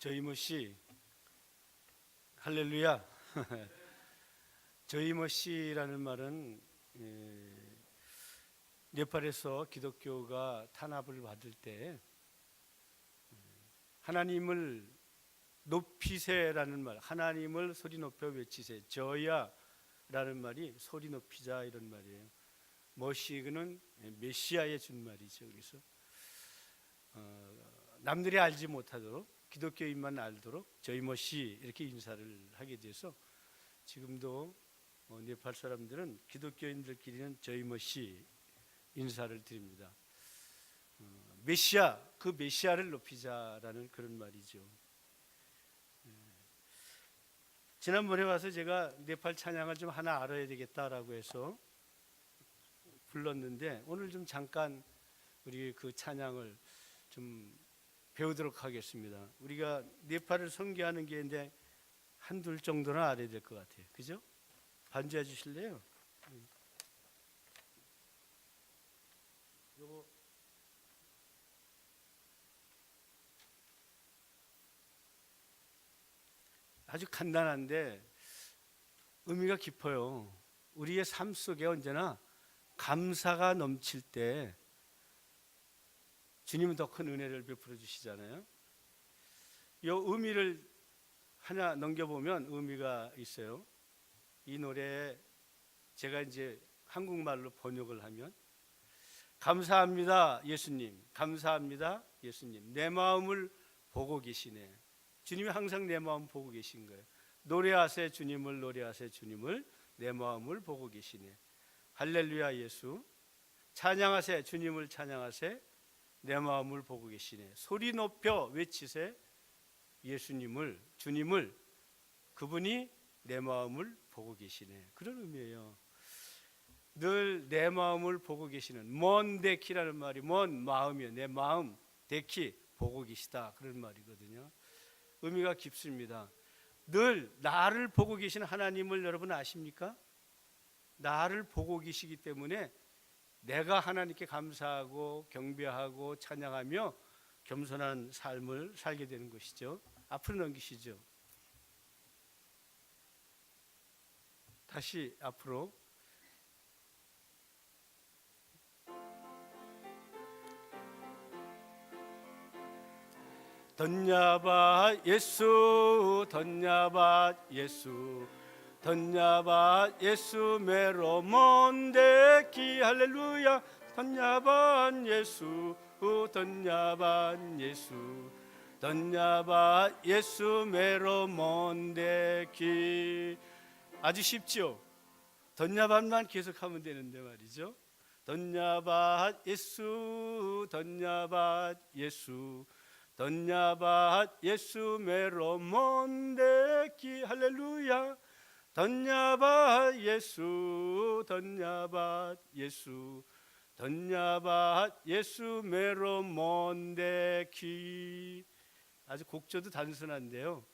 저이모씨 할렐루야. 저이모씨라는 말은 네팔에서 기독교가 탄압을 받을 때 하나님을 높이세라는 말, 하나님을 소리 높여 외치세, 저야라는 말이 소리 높이자 이런 말이에요. 머시그는 메시아의 준말이죠. 그래서 남들이 알지 못하도록 기독교인만 알도록 저이모씨 이렇게 인사를 하게 돼서 지금도 네팔 사람들은 기독교인들끼리는 저이모씨 인사를 드립니다. 메시아, 그 메시아를 높이자라는 그런 말이죠. 지난번에 와서 제가 네팔 찬양을 좀 하나 알아야 되겠다라고 해서 불렀는데 오늘 좀 잠깐 우리 그 찬양을 좀 배우도록 하겠습니다. 우리가 네팔을 선교하는 게 이제 한둘 정도는 알아야 될 것 같아요. 그죠? 반주해 주실래요? 요거 아주 간단한데 의미가 깊어요. 우리의 삶 속에 언제나 감사가 넘칠 때 주님은 더 큰 은혜를 베풀어 주시잖아요. 이 의미를 하나 넘겨보면 의미가 있어요. 이 노래에 제가 이제 한국말로 번역을 하면 감사합니다 예수님, 감사합니다 예수님, 내 마음을 보고 계시네. 주님이 항상 내 마음 보고 계신 거예요. 노래하세 주님을, 노래하세 주님을, 내 마음을 보고 계시네. 할렐루야 예수, 찬양하세 주님을, 찬양하세 내 마음을 보고 계시네. 소리 높여 외치세 예수님을, 주님을, 그분이 내 마음을 보고 계시네. 그런 의미예요. 늘 내 마음을 보고 계시는, 먼 데키라는 말이 먼 마음이에요. 내 마음 데키 보고 계시다 그런 말이거든요. 의미가 깊습니다. 늘 나를 보고 계시는 하나님을 여러분 아십니까? 나를 보고 계시기 때문에 내가 하나님께 감사하고 경배하고 찬양하며 겸손한 삶을 살게 되는 것이죠. 앞으로 넘기시죠. 다시 앞으로. 던야바 예수, 던야바 예수, 던야바 예수 메로 몬데키 할렐루야. 던야반 예수, 던야반 예수, 던야바 예수 메로 몬데키. 아주 쉽죠? 던야반만 계속하면 되는데 말이죠. 던야바 예수, 던야바 예수, 던야바 예수 메로 몬데키 할렐루야. 던야바 예수, 던야바 예수, 던야바 예수 메로 몬데키. 아주 곡조도 단순한데요.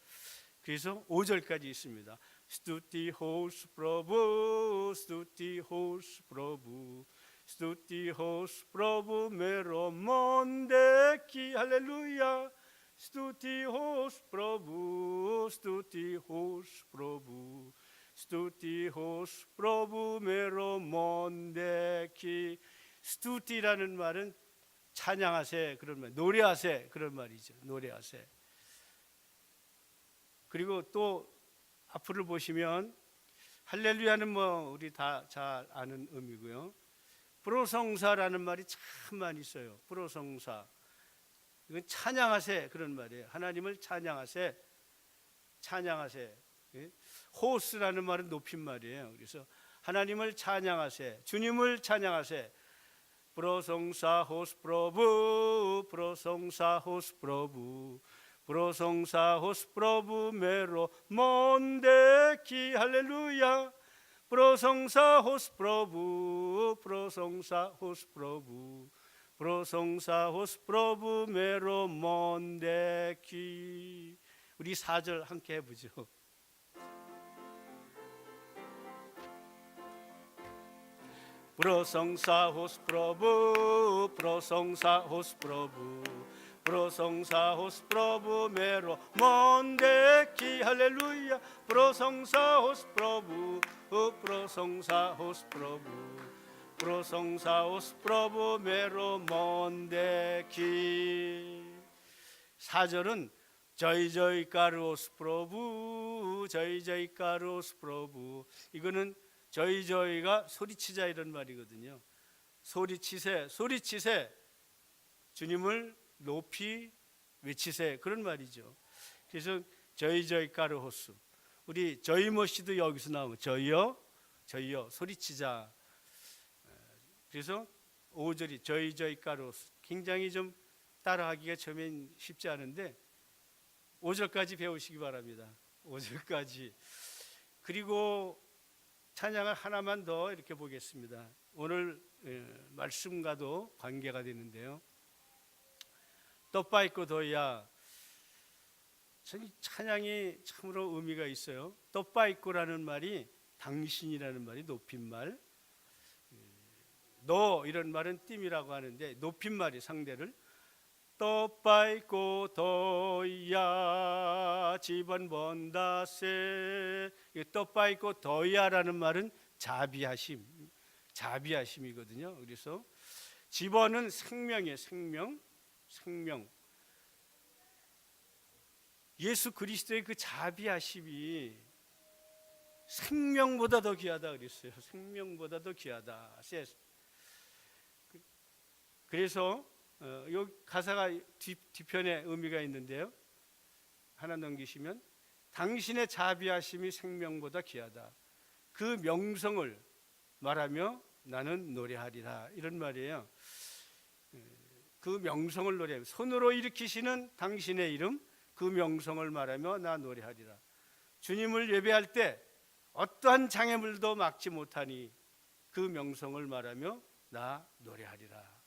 그래서 5절까지 있습니다. 스투티 호스 프로부, 스투티 호스 프로부, 스투티 호스 프로부 메로 몬데키 할렐루야. 스투티 호스 프로부, 스투티 호스 프로부, 스투티 호스 프로부 메로 몬데키. 스투티라는 말은 찬양하세 그런 말, 노래하세 그런 말이죠. 노래하세. 그리고 또 앞으로 보시면 할렐루야는 뭐 우리 다 잘 아는 의미고요. 프로성사라는 말이 참 많이 있어요. 프로성사. 이건 찬양하세 그런 말이에요. 하나님을 찬양하세, 찬양하세. 호스라는 말은 높임말이에요. 그래서 하나님을 찬양하세, 주님을 찬양하세. 프로성사 호스 프로부, 프로성사 호스 프로부, 프로성사 호스 프로부 메로 몬데키 할렐루야. 프로성사 호스 프로부, 프로성사 호스 프로부, 프로성사 호스 프로부 메로 몬데키. 우리 4절 함께 해보죠. 프로성사 호스 프로부, 프로성사 호스 프로부, 프로성사호스 프로부 메로 몬데키 할렐루야 프로성사호스 프로부 프로성사호스 프로부 프로성사호스 프로부 메로 몬데키. 4절은 저희 까르오스 프로부 저희 까르오스 프로부. 이거는 저희가 소리치자 이런 말이거든요. 소리치세 주님을 높이 외치세 그런 말이죠. 그래서 저희 까르호스, 우리 저희 머시도 여기서 나오고 저희요 소리치자. 그래서 5절이 저희 까르호스, 굉장히 좀 따라하기가 처음엔 쉽지 않은데 5절까지 배우시기 바랍니다. 5절까지. 그리고 찬양을 하나만 더 이렇게 보겠습니다. 오늘 말씀과도 관계가 되는데요. 떡바이고 더야, 찬양이 참으로 의미가 있어요. 떡바이고라는 말이 당신이라는 말이 높임말, 너 이런 말은 띠이라고 하는데 높임말이 상대를 떡바이고 더야 집안 번다세. 떡바이고 더야라는 말은 자비하심이거든요. 그래서 집안은 생명이에요. 생명. 예수 그리스도의 그 자비하심이 생명보다 더 귀하다 그랬어요. 생명보다 더 귀하다. 그래서 이 가사가 뒤편에 의미가 있는데요. 하나 넘기시면 당신의 자비하심이 생명보다 귀하다. 그 명성을 말하며 나는 노래하리라 이런 말이에요. 그 명성을 노래하며 손으로 일으키시는 당신의 이름 그 명성을 말하며 나 노래하리라. 주님을 예배할 때 어떠한 장애물도 막지 못하니 그 명성을 말하며 나 노래하리라.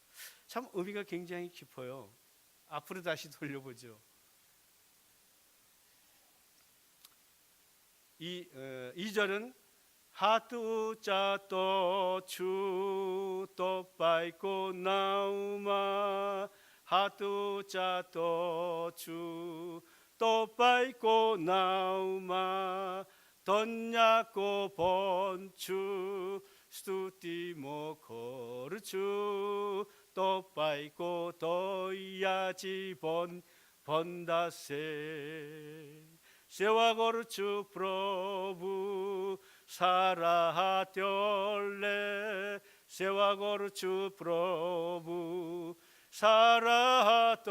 참 의미가 굉장히 깊어요. 앞으로 다시 돌려보죠. 이 2절은 하뚜자 또추 또빠이고 나우마 하뚜자 또추 또빠이고 나우마 던야고 본추 스투티모 코르추 또빠이고 도야지 번다세 세와고르추 프로부 사라하떨레 세와고르추 프로부 사라하떨레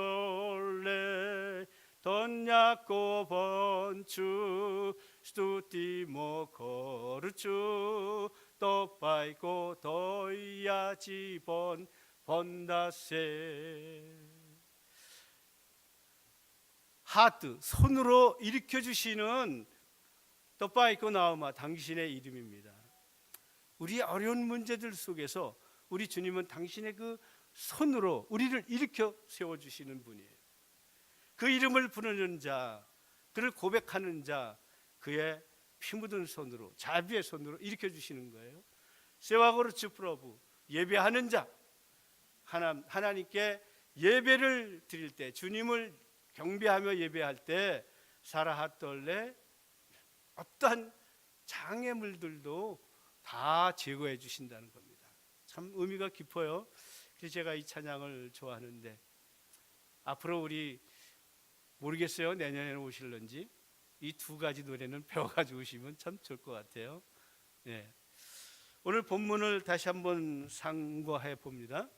돈야고 번추 스투티모 코르추 또빠이고 도야지 번다세. 하트, 손으로 일으켜 주시는 떡바이고 나우마 당신의 이름입니다. 우리 어려운 문제들 속에서 우리 주님은 당신의 그 손으로 우리를 일으켜 세워 주시는 분이에요. 그 이름을 부르는 자, 그를 고백하는 자, 그의 피 묻은 손으로 자비의 손으로 일으켜 주시는 거예요. 세와고르츠 프로부 예배하는 자, 하나님께 예배를 드릴 때, 주님을 경배하며 예배할 때 사라핫떨레 어떠한 장애물들도 다 제거해 주신다는 겁니다. 참 의미가 깊어요. 그래서 제가 이 찬양을 좋아하는데 앞으로 우리 모르겠어요. 내년에 오실런지 이 두 가지 노래는 배워가지고 오시면 참 좋을 것 같아요. 네. 오늘 본문을 다시 한번 상고해 봅니다.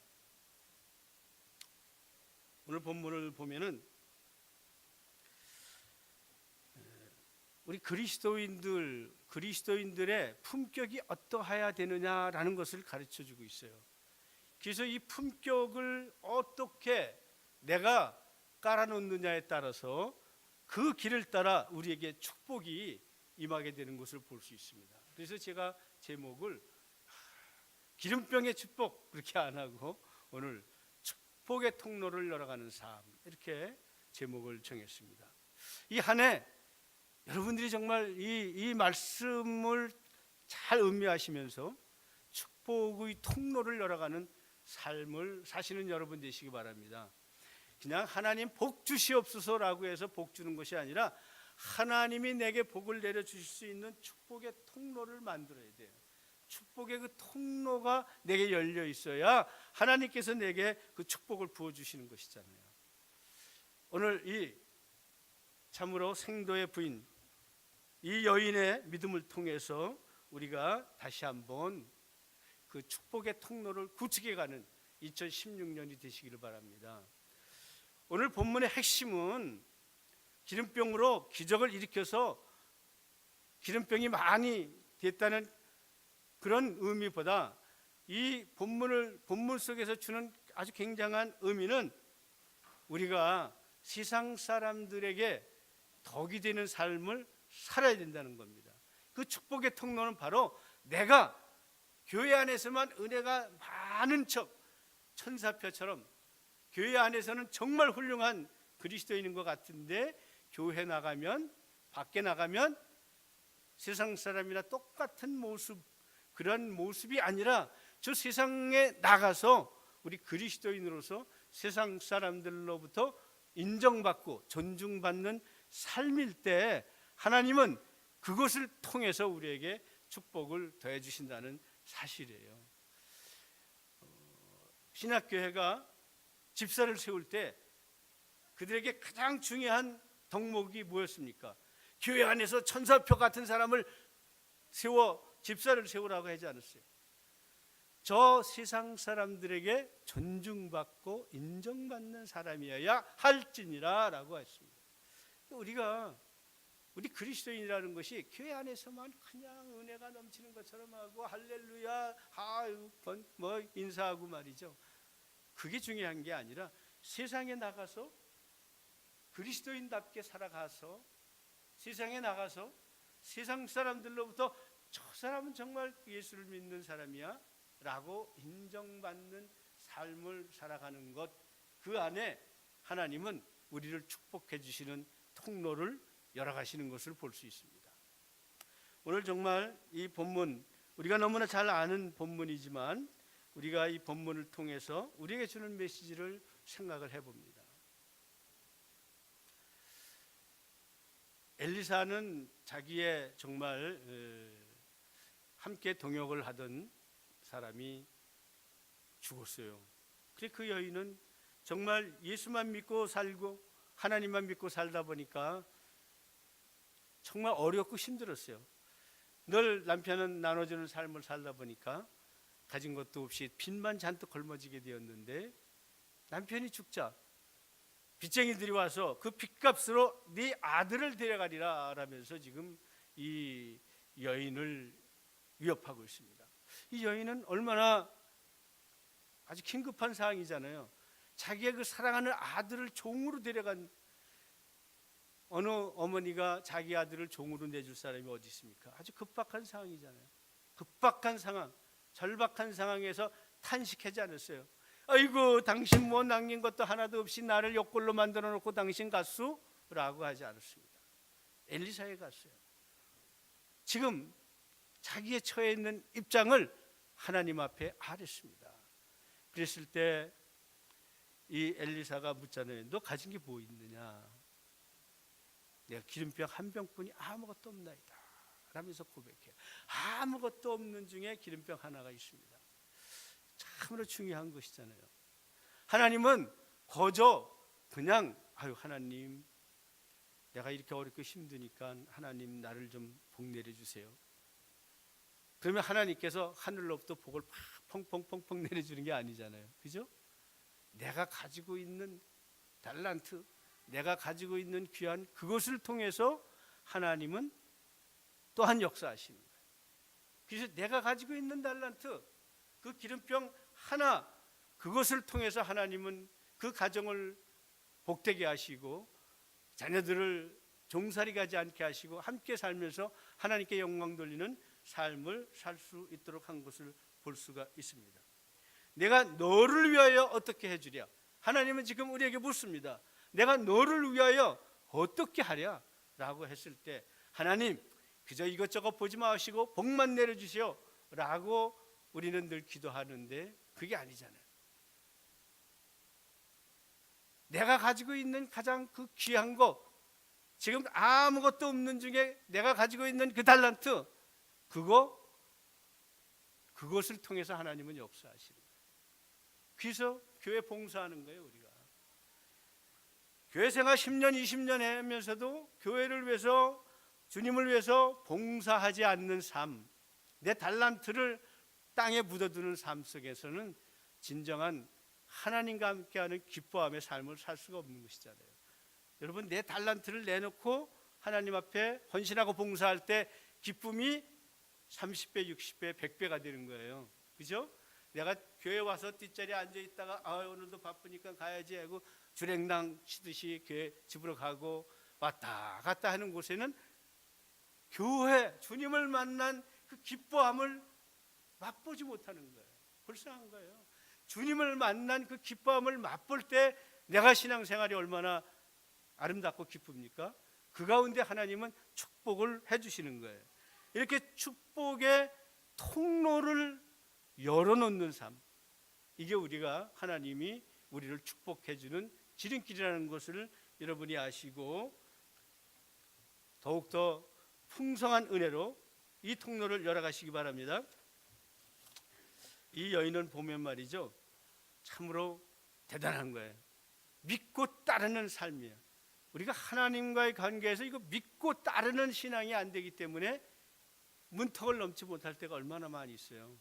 오늘 본문을 보면은 우리 그리스도인들의 품격이 어떠해야 되느냐라는 것을 가르쳐 주고 있어요. 그래서 이 품격을 어떻게 내가 깔아놓느냐에 따라서 그 길을 따라 우리에게 축복이 임하게 되는 것을 볼 수 있습니다. 그래서 제가 제목을 기름병의 축복 그렇게 안 하고 오늘 축복의 통로를 열어가는 삶 이렇게 제목을 정했습니다. 이 한 해 여러분들이 정말 이 말씀을 잘 음미하시면서 축복의 통로를 열어가는 삶을 사시는 여러분 되시기 바랍니다. 그냥 하나님 복 주시옵소서라고 해서 복 주는 것이 아니라 하나님이 내게 복을 내려 주실 수 있는 축복의 통로를 만들어야 돼요. 축복의 그 통로가 내게 열려 있어야 하나님께서 내게 그 축복을 부어 주시는 것이잖아요. 오늘 이 참으로 생도의 부인 이 여인의 믿음을 통해서 우리가 다시 한번 그 축복의 통로를 구축해 가는 2016년이 되시기를 바랍니다. 오늘 본문의 핵심은 기름병으로 기적을 일으켜서 기름병이 많이 됐다는 그런 의미보다 이 본문 속에서 주는 아주 굉장한 의미는 우리가 세상 사람들에게 덕이 되는 삶을 살아야 된다는 겁니다. 그 축복의 통로는 바로 내가 교회 안에서만 은혜가 많은 척 천사표처럼 교회 안에서는 정말 훌륭한 그리스도인인 것 같은데 교회 나가면 밖에 나가면 세상 사람이나 똑같은 모습, 그런 모습이 아니라 저 세상에 나가서 우리 그리스도인으로서 세상 사람들로부터 인정받고 존중받는 삶일 때 하나님은 그것을 통해서 우리에게 축복을 더해 주신다는 사실이에요. 신학교회가 집사를 세울 때 그들에게 가장 중요한 덕목이 뭐였습니까? 교회 안에서 천사표 같은 사람을 세워 집사를 세우라고 하지 않았어요. 저 세상 사람들에게 존중받고 인정받는 사람이어야 할지니라 라고 했습니다. 우리 그리스도인이라는 것이 교회 안에서만 그냥 은혜가 넘치는 것처럼 하고 할렐루야 뭐 인사하고 말이죠. 그게 중요한 게 아니라 세상에 나가서 그리스도인답게 살아가서 세상에 나가서 세상 사람들로부터 저 사람은 정말 예수를 믿는 사람이야 라고 인정받는 삶을 살아가는 것, 그 안에 하나님은 우리를 축복해 주시는 통로를 열어가시는 것을 볼 수 있습니다. 오늘 정말 이 본문, 우리가 너무나 잘 아는 본문이지만 우리가 이 본문을 통해서 우리에게 주는 메시지를 생각을 해봅니다. 엘리사는 자기의 정말 함께 동역을 하던 사람이 죽었어요. 그 여인은 정말 예수만 믿고 살고 하나님만 믿고 살다 보니까 정말 어렵고 힘들었어요. 늘 남편은 나눠주는 삶을 살다 보니까 가진 것도 없이 빚만 잔뜩 걸머지게 되었는데 남편이 죽자 빚쟁이들이 와서 그 빚값으로 네 아들을 데려가리라 라면서 지금 이 여인을 위협하고 있습니다. 이 여인은 얼마나 아주 긴급한 상황이잖아요. 자기의 그 사랑하는 아들을 종으로 데려간, 어느 어머니가 자기 아들을 종으로 내줄 사람이 어디 있습니까? 아주 급박한 상황이잖아요. 급박한 상황, 절박한 상황에서 탄식하지 않았어요. 아이고 당신 뭐 남긴 것도 하나도 없이 나를 욕골로 만들어 놓고 당신 갔수? 라고 하지 않았습니다. 엘리사에 갔어요. 지금 자기의 처해 있는 입장을 하나님 앞에 아랬습니다. 그랬을 때 이 엘리사가 묻잖아요. 너 가진 게 뭐 있느냐? 내가 기름병 한 병뿐이 아무것도 없나이다 라면서 고백해요. 아무것도 없는 중에 기름병 하나가 있습니다. 참으로 중요한 것이잖아요. 하나님은 거저 그냥 하나님 내가 이렇게 어렵고 힘드니까 하나님 나를 좀 복 내려주세요. 그러면 하나님께서 하늘로부터 복을 펑펑펑펑 내려주는 게 아니잖아요. 그죠? 내가 가지고 있는 달란트, 내가 가지고 있는 귀한 그것을 통해서 하나님은 또한 역사하시는 거예요. 그래서 내가 가지고 있는 달란트, 그 기름병 하나, 그것을 통해서 하나님은 그 가정을 복되게 하시고 자녀들을 종살이 가지 않게 하시고 함께 살면서 하나님께 영광 돌리는 삶을 살 수 있도록 한 것을 볼 수가 있습니다. 내가 너를 위하여 어떻게 해주랴? 하나님은 지금 우리에게 묻습니다. 내가 너를 위하여 어떻게 하랴? 라고 했을 때 하나님 그저 이것저것 보지 마시고 복만 내려주시오 라고 우리는 늘 기도하는데 그게 아니잖아요. 내가 가지고 있는 가장 그 귀한 거, 지금 아무것도 없는 중에 내가 가지고 있는 그 달란트, 그것을 통해서 하나님은 역사하시는 거예요. 그래서 교회 봉사하는 거예요. 우리가 교회 생활 10년 20년 하면서도 교회를 위해서, 주님을 위해서 봉사하지 않는 삶, 내 달란트를 땅에 묻어두는 삶 속에서는 진정한 하나님과 함께하는 기뻐함의 삶을 살 수가 없는 것이잖아요. 여러분, 내 달란트를 내놓고 하나님 앞에 헌신하고 봉사할 때 기쁨이 30배, 60배, 100배가 되는 거예요. 그죠? 내가 교회 와서 뒷자리에 앉아 있다가 오늘도 바쁘니까 가야지 하고 주랭랑 치듯이 교회 집으로 가고 왔다 갔다 하는 곳에는 교회, 주님을 만난 그 기뻐함을 맛보지 못하는 거예요. 불쌍한 거예요. 주님을 만난 그 기뻐함을 맛볼 때 내가 신앙생활이 얼마나 아름답고 기쁩니까? 그 가운데 하나님은 축복을 해주시는 거예요. 이렇게 축복의 통로를 열어놓는 삶, 이게 우리가 하나님이 우리를 축복해주는 지름길이라는 것을 여러분이 아시고 더욱더 풍성한 은혜로 이 통로를 열어가시기 바랍니다. 이 여인은 보면 말이죠, 참으로 대단한 거예요. 믿고 따르는 삶이에요. 우리가 하나님과의 관계에서 이거 믿고 따르는 신앙이 안 되기 때문에 문턱을 넘지 못할 때가 얼마나 많이 있어요.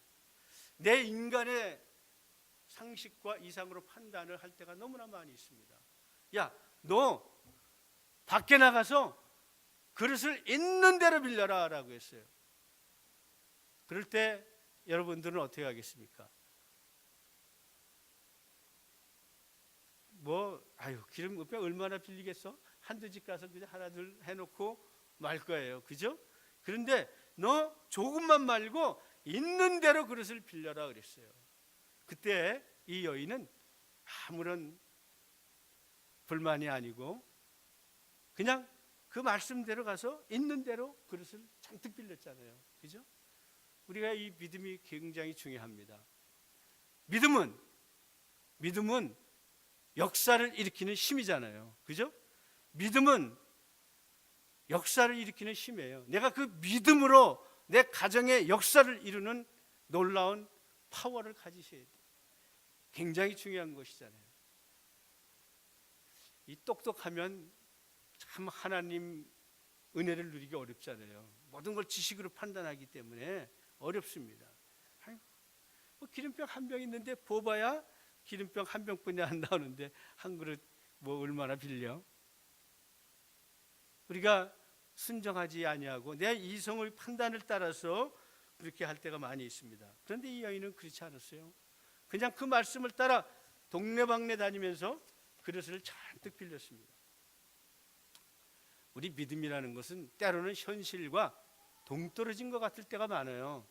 내 인간의 상식과 이상으로 판단을 할 때가 너무나 많이 있습니다. 야, 너 밖에 나가서 그릇을 있는 대로 빌려라 라고 했어요. 그럴 때 여러분들은 어떻게 하겠습니까? 기름 붓배 얼마나 빌리겠어? 한두 집 가서 그냥 하나 둘 해놓고 말 거예요. 그죠? 그런데 너 조금만 말고 있는 대로 그릇을 빌려라 그랬어요. 그때 이 여인은 아무런 불만이 아니고 그냥 그 말씀대로 가서 있는 대로 그릇을 잔뜩 빌렸잖아요. 그죠? 우리가 이 믿음이 굉장히 중요합니다. 믿음은 역사를 일으키는 힘이잖아요. 그죠? 믿음은 역사를 일으키는 힘이에요. 내가 그 믿음으로 내 가정의 역사를 이루는 놀라운 파워를 가지셔야 돼요. 굉장히 중요한 것이잖아요. 이 똑똑하면 참 하나님 은혜를 누리기 어렵잖아요. 모든 걸 지식으로 판단하기 때문에 어렵습니다. 기름병 한 병 있는데 부어봐야 기름병 한 병뿐이 안 나오는데 한 그릇 얼마나 빌려? 우리가 순정하지 아니하고 내 이성의 판단을 따라서 그렇게 할 때가 많이 있습니다. 그런데 이 여인은 그렇지 않았어요. 그냥 그 말씀을 따라 동네방네 다니면서 그릇을 잔뜩 빌렸습니다. 우리 믿음이라는 것은 때로는 현실과 동떨어진 것 같을 때가 많아요.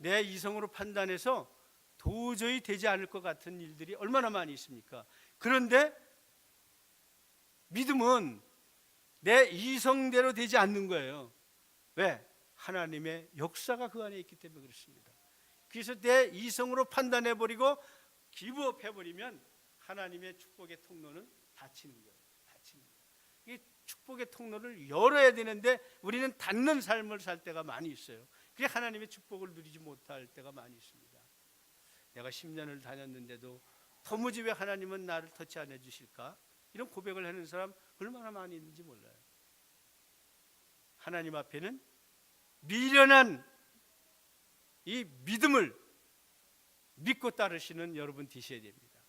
내 이성으로 판단해서 도저히 되지 않을 것 같은 일들이 얼마나 많이 있습니까? 그런데 믿음은 내 이성대로 되지 않는 거예요. 왜? 하나님의 역사가 그 안에 있기 때문에 그렇습니다. 그래서 내 이성으로 판단해버리고 기브업해버리면 하나님의 축복의 통로는 닫히는 거예요. 닫히는 거예요. 이 축복의 통로를 열어야 되는데 우리는 닫는 삶을 살 때가 많이 있어요. 그게 하나님의 축복을 누리지 못할 때가 많이 있습니다. 내가 10년을 다녔는데도 도무지 왜 하나님은 나를 터치 안 해주실까? 이런 고백을 하는 사람 얼마나 많이 있는지 몰라요. 하나님 앞에는 미련한 이 믿음을 믿고 따르시는 여러분 되셔야 됩니다.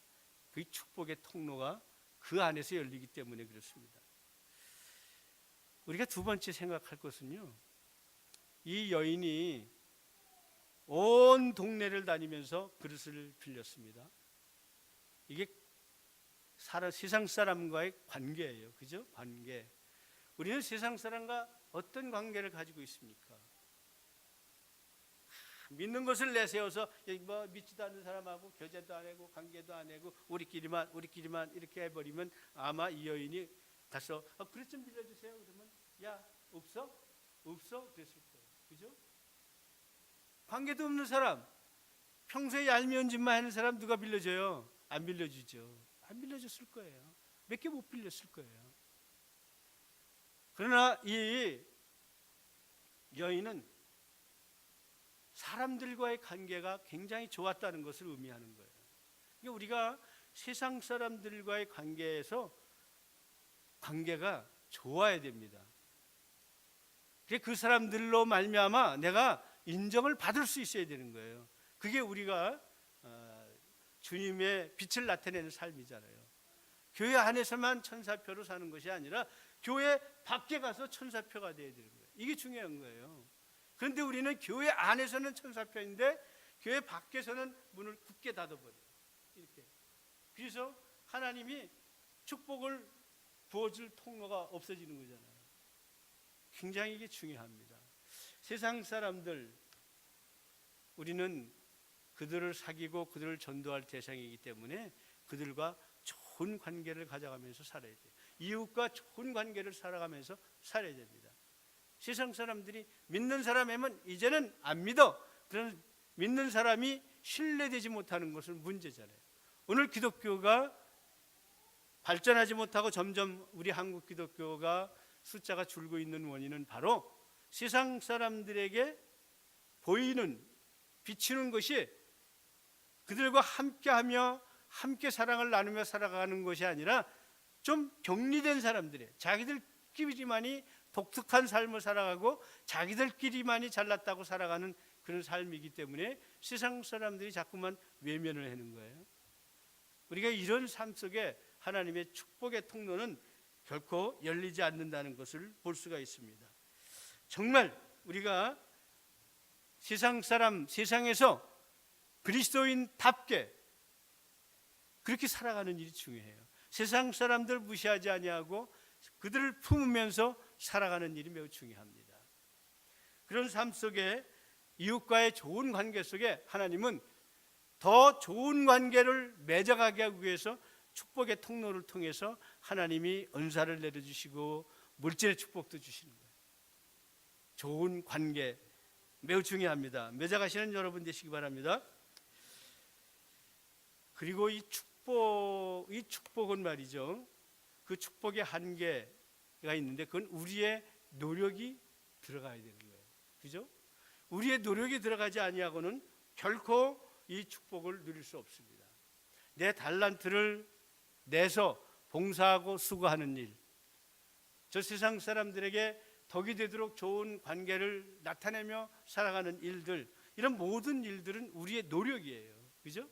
그 축복의 통로가 그 안에서 열리기 때문에 그렇습니다. 우리가 두 번째 생각할 것은요, 이 여인이 온 동네를 다니면서 그릇을 빌렸습니다. 이게 세상 사람과의 관계예요. 그죠? 관계. 우리는 세상 사람과 어떤 관계를 가지고 있습니까? 믿는 것을 내세워서 믿지도 않는 사람하고 교제도 안 하고 관계도 안 하고 우리끼리만 이렇게 해버리면 아마 이 여인이 가서 그릇 좀 빌려주세요. 그러면 야 없어 그랬을 거예요. 그죠? 관계도 없는 사람, 평소에 얄미운 짓만 하는 사람 누가 빌려줘요? 안 빌려주죠. 안 빌려줬을 거예요. 몇 개 못 빌렸을 거예요. 그러나 이 여인은 사람들과의 관계가 굉장히 좋았다는 것을 의미하는 거예요. 그러니까 우리가 세상 사람들과의 관계에서 관계가 좋아야 됩니다. 그 사람들로 말미암아 내가 인정을 받을 수 있어야 되는 거예요. 그게 우리가 주님의 빛을 나타내는 삶이잖아요. 교회 안에서만 천사표로 사는 것이 아니라 교회 밖에 가서 천사표가 되어야 되는 거예요. 이게 중요한 거예요. 그런데 우리는 교회 안에서는 천사표인데 교회 밖에서는 문을 굳게 닫아버려요. 이렇게. 그래서 하나님이 축복을 부어줄 통로가 없어지는 거잖아요. 굉장히 이게 중요합니다. 세상 사람들, 우리는 그들을 사귀고 그들을 전도할 대상이기 때문에 그들과 좋은 관계를 가져가면서 살아야 돼요. 이웃과 좋은 관계를 살아가면서 살아야 됩니다. 세상 사람들이 믿는 사람이면 이제는 안 믿어. 그런 믿는 사람이 신뢰되지 못하는 것은 문제잖아요. 오늘 기독교가 발전하지 못하고 점점 우리 한국 기독교가 숫자가 줄고 있는 원인은 바로 세상 사람들에게 보이는, 비치는 것이 그들과 함께하며 함께 사랑을 나누며 살아가는 것이 아니라 좀 격리된 사람들의 자기들끼리만이 독특한 삶을 살아가고 자기들끼리만이 잘났다고 살아가는 그런 삶이기 때문에 세상 사람들이 자꾸만 외면을 하는 거예요. 우리가 이런 삶 속에 하나님의 축복의 통로는 결코 열리지 않는다는 것을 볼 수가 있습니다. 정말 우리가 세상 사람, 세상에서 그리스도인답게 그렇게 살아가는 일이 중요해요. 세상 사람들 무시하지 아니하고 그들을 품으면서 살아가는 일이 매우 중요합니다. 그런 삶 속에 이웃과의 좋은 관계 속에 하나님은 더 좋은 관계를 맺어가게 하기 위해서 축복의 통로를 통해서 하나님이 은사를 내려주시고 물질의 축복도 주시는 거예요. 좋은 관계 매우 중요합니다. 맺어가시는 여러분 되시기 바랍니다. 그리고 이 축복은 말이죠, 그 축복의 한계가 있는데 그건 우리의 노력이 들어가야 되는 거예요. 그죠? 우리의 노력이 들어가지 아니하고는 결코 이 축복을 누릴 수 없습니다. 내 달란트를 내서 봉사하고 수고하는 일, 저 세상 사람들에게 덕이 되도록 좋은 관계를 나타내며 살아가는 일들, 이런 모든 일들은 우리의 노력이에요. 그죠?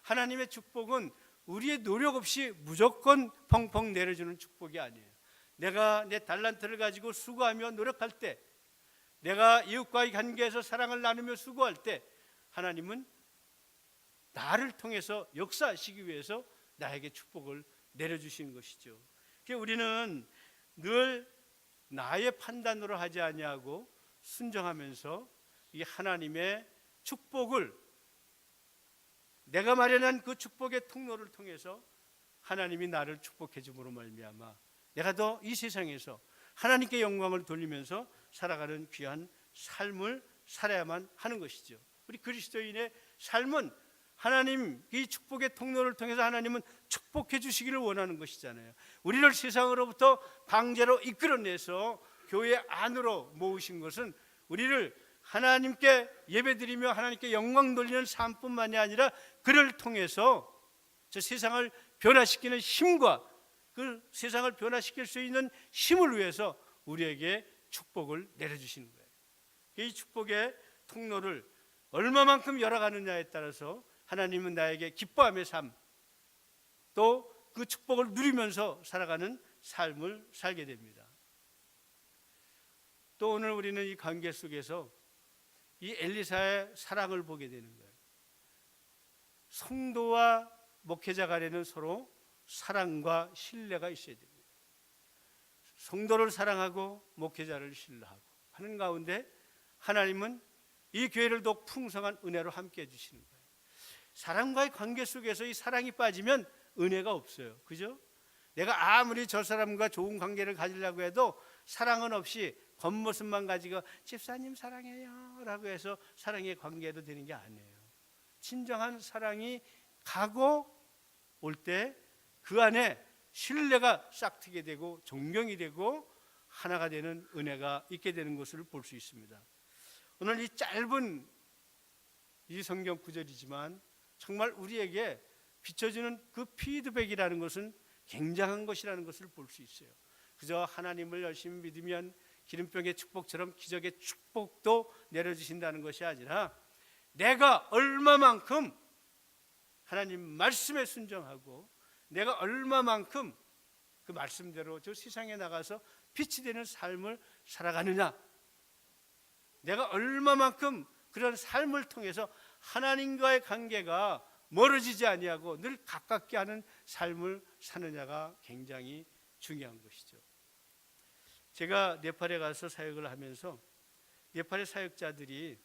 하나님의 축복은 우리의 노력 없이 무조건 펑펑 내려주는 축복이 아니에요. 내가 내 달란트를 가지고 수고하며 노력할 때, 내가 이웃과의 관계에서 사랑을 나누며 수고할 때 하나님은 나를 통해서 역사하시기 위해서 나에게 축복을 내려주시는 것이죠. 그러니까 우리는 늘 나의 판단으로 하지 아니하고 순종하면서 이 하나님의 축복을, 내가 마련한 그 축복의 통로를 통해서 하나님이 나를 축복해 줌으로 말미암아 내가 더 이 세상에서 하나님께 영광을 돌리면서 살아가는 귀한 삶을 살아야만 하는 것이죠. 우리 그리스도인의 삶은 하나님 이 축복의 통로를 통해서 하나님은 축복해 주시기를 원하는 것이잖아요. 우리를 세상으로부터 강제로 이끌어내서 교회 안으로 모으신 것은 우리를 하나님께 예배드리며 하나님께 영광 돌리는 삶뿐만이 아니라 그를 통해서 저 세상을 변화시키는 힘과 그 세상을 변화시킬 수 있는 힘을 위해서 우리에게 축복을 내려주시는 거예요. 이 축복의 통로를 얼마만큼 열어가느냐에 따라서 하나님은 나에게 기뻐함의 삶, 또 그 축복을 누리면서 살아가는 삶을 살게 됩니다. 또 오늘 우리는 이 관계 속에서 이 엘리사의 사랑을 보게 되는 거예요. 성도와 목회자 간에는 서로 사랑과 신뢰가 있어야 됩니다. 성도를 사랑하고 목회자를 신뢰하고 하는 가운데 하나님은 이 교회를 더욱 풍성한 은혜로 함께 해주시는 거예요. 사랑과의 관계 속에서 이 사랑이 빠지면 은혜가 없어요. 그죠? 내가 아무리 저 사람과 좋은 관계를 가지려고 해도 사랑은 없이 겉모습만 가지고 집사님 사랑해요 라고 해서 사랑의 관계도 되는 게 아니에요. 진정한 사랑이 가고 올 때 그 안에 신뢰가 싹트게 되고 존경이 되고 하나가 되는 은혜가 있게 되는 것을 볼 수 있습니다. 오늘 이 짧은 이 성경 구절이지만 정말 우리에게 비춰주는 그 피드백이라는 것은 굉장한 것이라는 것을 볼 수 있어요. 그저 하나님을 열심히 믿으면 기름병의 축복처럼 기적의 축복도 내려주신다는 것이 아니라 내가 얼마만큼 하나님 말씀에 순종하고 내가 얼마만큼 그 말씀대로 저 세상에 나가서 빛이 되는 삶을 살아가느냐, 내가 얼마만큼 그런 삶을 통해서 하나님과의 관계가 멀어지지 아니하고 늘 가깝게 하는 삶을 사느냐가 굉장히 중요한 것이죠. 제가 네팔에 가서 사역을 하면서 네팔의 사역자들이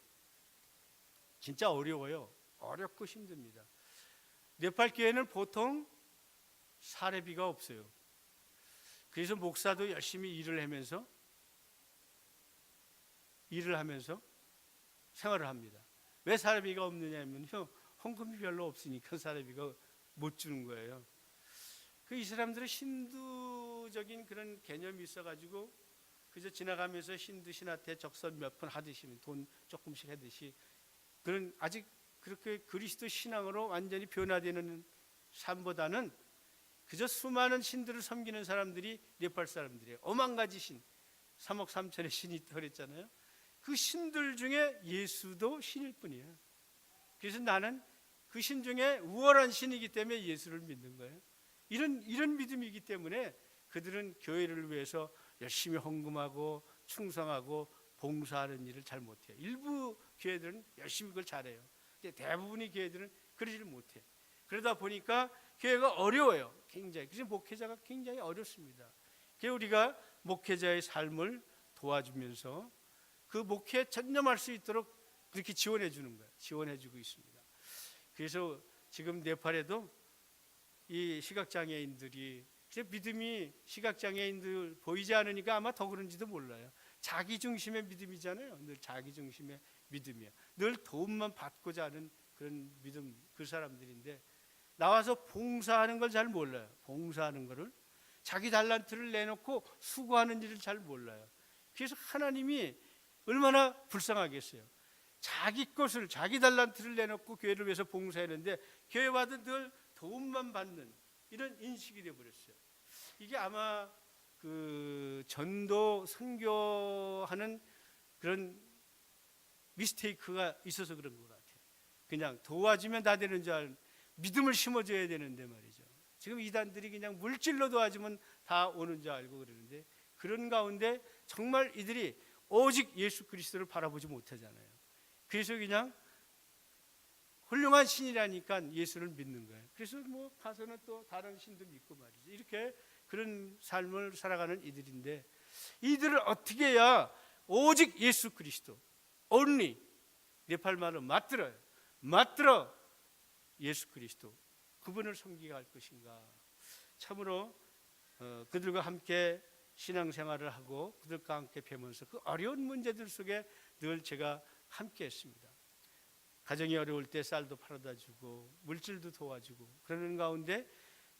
진짜 어려워요. 어렵고 힘듭니다. 네팔 교회는 보통 사례비가 없어요. 그래서 목사도 열심히 일을 하면서 생활을 합니다. 왜 사례비가 없느냐면요, 헌금이 별로 없으니까 사례비가 못 주는 거예요. 이 사람들은 힌두적인 그런 개념이 있어가지고 그저 지나가면서 힌두 신한테 적선 몇 푼 하듯이 돈 조금씩 하듯이 그런 아직 그렇게 그리스도 신앙으로 완전히 변화되는 삶보다는 그저 수많은 신들을 섬기는 사람들이 네팔 사람들이에요. 5만 가지 신, 3억 3천의 신이 있다고 그랬잖아요. 그 신들 중에 예수도 신일 뿐이에요. 그래서 나는 그 신 중에 우월한 신이기 때문에 예수를 믿는 거예요. 이런 믿음이기 때문에 그들은 교회를 위해서 열심히 헌금하고 충성하고 봉사하는 일을 잘 못해요. 일부 교회들은 열심히 그걸 잘해요. 근데 대부분의 교회들은 그러지를 못해요. 그러다 보니까 교회가 어려워요. 굉장히. 그래서 목회자가 굉장히 어렵습니다. 그래서 우리가 목회자의 삶을 도와주면서 그 목회에 전념할 수 있도록 그렇게 지원해 주는 거예요. 지원해 주고 있습니다. 그래서 지금 네팔에도 이 시각장애인들이 믿음이 시각장애인들 보이지 않으니까 아마 더 그런지도 몰라요. 자기 중심의 믿음이잖아요. 늘 자기 중심의 믿음이야. 늘 도움만 받고자 하는 그런 믿음, 그 사람들인데 나와서 봉사하는 걸 잘 몰라요. 봉사하는 거를 자기 달란트를 내놓고 수고하는 일을 잘 몰라요. 그래서 하나님이 얼마나 불쌍하겠어요. 자기 것을, 자기 달란트를 내놓고 교회를 위해서 봉사했는데 교회와도 늘 도움만 받는 이런 인식이 되어버렸어요. 이게 아마 그 전도 선교하는 그런 미스테이크가 있어서 그런 것 같아요. 그냥 도와주면 다 되는 줄 알고 믿음을 심어줘야 되는데 말이죠. 지금 이단들이 그냥 물질로 도와주면 다 오는 줄 알고 그러는데 그런 가운데 정말 이들이 오직 예수 그리스도를 바라보지 못하잖아요. 그래서 그냥 훌륭한 신이라니까 예수를 믿는 거예요. 그래서 뭐 가서는 또 다른 신도 믿고 말이죠. 이렇게 그런 삶을 살아가는 이들인데 이들을 어떻게 해야 오직 예수 그리스도 only 네팔 말은 맞들어 예수 그리스도 그분을 섬기게 할 것인가. 참으로 그들과 함께 신앙생활을 하고 그들과 함께 뵈면서 그 어려운 문제들 속에 늘 제가 함께 했습니다. 가정이 어려울 때 쌀도 팔아다 주고 물질도 도와주고 그러는 가운데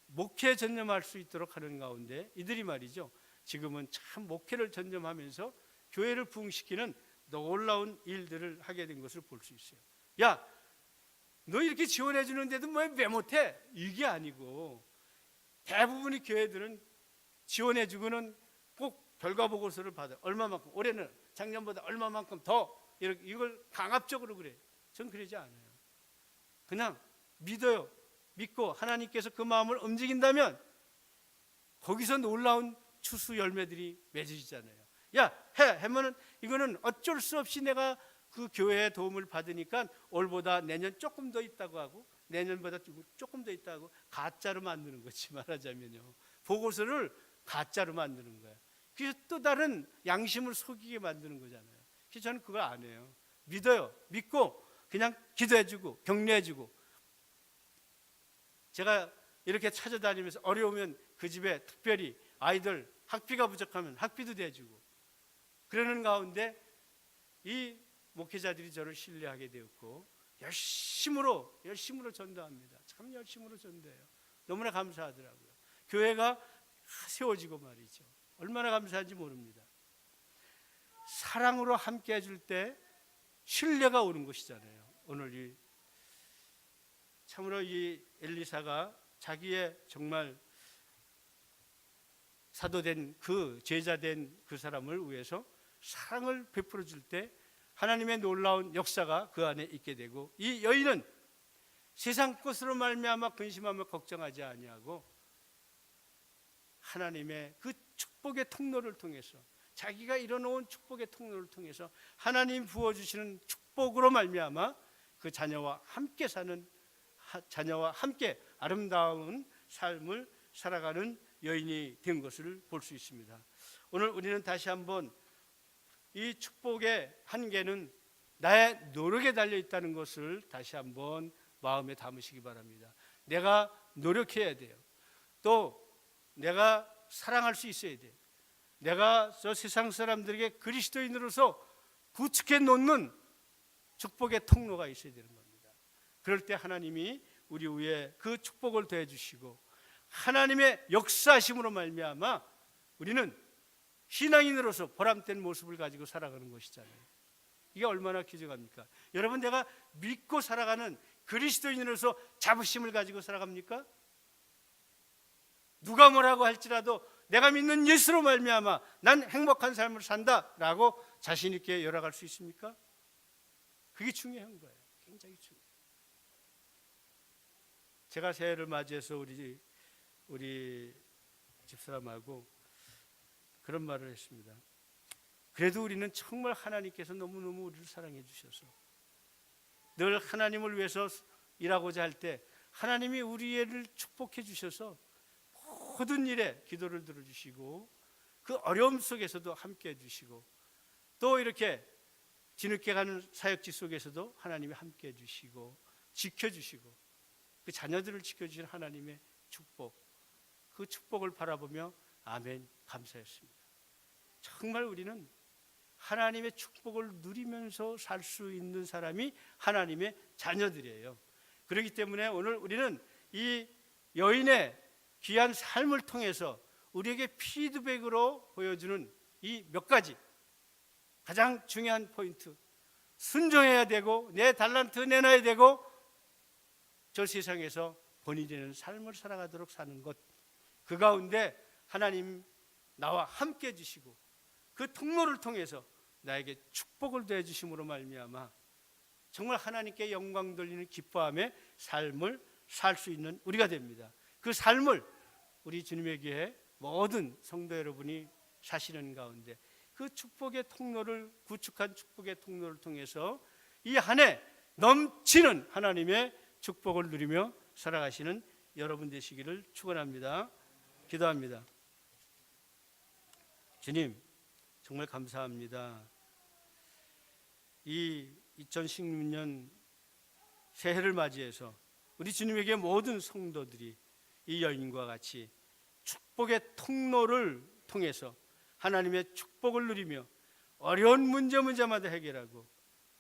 목회에 전념할 수 있도록 하는 가운데 이들이 말이죠, 지금은 참 목회를 전념하면서 교회를 부흥시키는 놀라운 일들을 하게 된 것을 볼 수 있어요. 야, 너 이렇게 지원해 주는데도 왜 못해? 이게 아니고 대부분의 교회들은 지원해 주고는 꼭 결과 보고서를 받아. 얼마만큼, 올해는 작년보다 얼마만큼 더, 이걸 강압적으로 그래요. 전 그러지 않아요. 그냥 믿어요. 믿고 하나님께서 그 마음을 움직인다면 거기서 놀라운 추수 열매들이 맺어지잖아요. 야, 하면은 이거는 어쩔 수 없이 내가 그 교회의 도움을 받으니까 올보다 내년 조금 더 있다고 하고 내년보다 조금 더 있다고 가짜로 만드는 거지, 말하자면요. 보고서를 가짜로 만드는 거예요. 그래서 또 다른 양심을 속이게 만드는 거잖아요. 그래서 저는 그거 안 해요. 믿어요. 믿고 그냥 기도해주고 격려해주고, 제가 이렇게 찾아다니면서 어려우면 그 집에 특별히 아이들 학비가 부족하면 학비도 대주고 그러는 가운데 이 목회자들이 저를 신뢰하게 되었고 열심으로 전도합니다. 참 열심으로 전도해요. 너무나 감사하더라고요. 교회가 세워지고 말이죠. 얼마나 감사한지 모릅니다. 사랑으로 함께 해줄 때 신뢰가 오는 것이잖아요. 오늘 참으로 이 엘리사가 자기의 정말 사도된 그 제자된 그 사람을 위해서 사랑을 베풀어 줄 때 하나님의 놀라운 역사가 그 안에 있게 되고, 이 여인은 세상 것으로 말미암아 근심하며 걱정하지 아니하고 하나님의 그 축복의 통로를 통해서, 자기가 이뤄놓은 축복의 통로를 통해서 하나님 부어주시는 축복으로 말미암아 그 자녀와 함께 사는, 자녀와 함께 아름다운 삶을 살아가는 여인이 된 것을 볼 수 있습니다. 오늘 우리는 다시 한번 이 축복의 한계는 나의 노력에 달려 있다는 것을 다시 한번 마음에 담으시기 바랍니다. 내가 노력해야 돼요. 또 내가 사랑할 수 있어야 돼요. 내가 저 세상 사람들에게 그리스도인으로서 구축해 놓는 축복의 통로가 있어야 되는 겁니다. 그럴 때 하나님이 우리 위에 그 축복을 더해 주시고, 하나님의 역사하심으로 말미암아 우리는 신앙인으로서 보람된 모습을 가지고 살아가는 것이잖아요. 이게 얼마나 귀중합니까? 여러분, 내가 믿고 살아가는 그리스도인으로서 자부심을 가지고 살아갑니까? 누가 뭐라고 할지라도 내가 믿는 예수로 말미암아 난 행복한 삶을 산다라고 자신 있게 열어갈 수 있습니까? 그게 중요한 거예요. 굉장히 중요해요. 제가 새해를 맞이해서 우리 집사람하고 그런 말을 했습니다. 그래도 우리는 정말 하나님께서 너무너무 우리를 사랑해 주셔서 늘 하나님을 위해서 일하고자 할 때 하나님이 우리를 축복해 주셔서 모든 일에 기도를 들어주시고, 그 어려움 속에서도 함께 해주시고, 또 이렇게 뒤늦게 가는 사역지 속에서도 하나님이 함께 해주시고 지켜주시고, 그 자녀들을 지켜주신 하나님의 축복, 그 축복을 바라보며 아멘 감사했습니다. 정말 우리는 하나님의 축복을 누리면서 살 수 있는 사람이 하나님의 자녀들이에요. 그렇기 때문에 오늘 우리는 이 여인의 귀한 삶을 통해서 우리에게 피드백으로 보여주는 이 몇 가지 가장 중요한 포인트, 순종해야 되고 내 달란트 내놔야 되고 저 세상에서 본이 되는 삶을 살아가도록 사는 것, 그 가운데 하나님 나와 함께 해주시고 그 통로를 통해서 나에게 축복을 더해 주심으로 말미암아 정말 하나님께 영광 돌리는 기뻐함의 삶을 살 수 있는 우리가 됩니다. 그 삶을 우리 주님의 교회 모든 성도 여러분이 사시는 가운데 그 축복의 통로를, 구축한 축복의 통로를 통해서 이 한 해 넘치는 하나님의 축복을 누리며 살아가시는 여러분 되시기를 축원합니다. 기도합니다. 주님, 정말 감사합니다. 이 2016년 새해를 맞이해서 우리 주님에게 모든 성도들이 이 여인과 같이 축복의 통로를 통해서 하나님의 축복을 누리며 어려운 문제마다 해결하고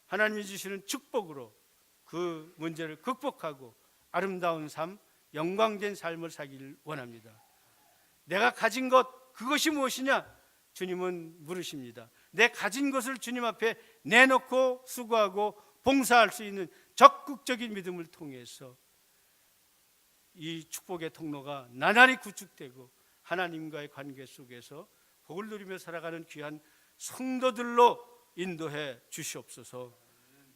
하나님이 주시는 축복으로 그 문제를 극복하고 아름다운 삶, 영광된 삶을 살기를 원합니다. 내가 가진 것, 그것이 무엇이냐? 주님은 물으십니다. 내 가진 것을 주님 앞에 내놓고 수고하고 봉사할 수 있는 적극적인 믿음을 통해서 이 축복의 통로가 나날이 구축되고 하나님과의 관계 속에서 복을 누리며 살아가는 귀한 성도들로 인도해 주시옵소서.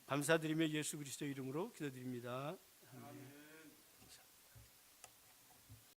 감사드리며 예수 그리스도 이름으로 기도드립니다. 아멘.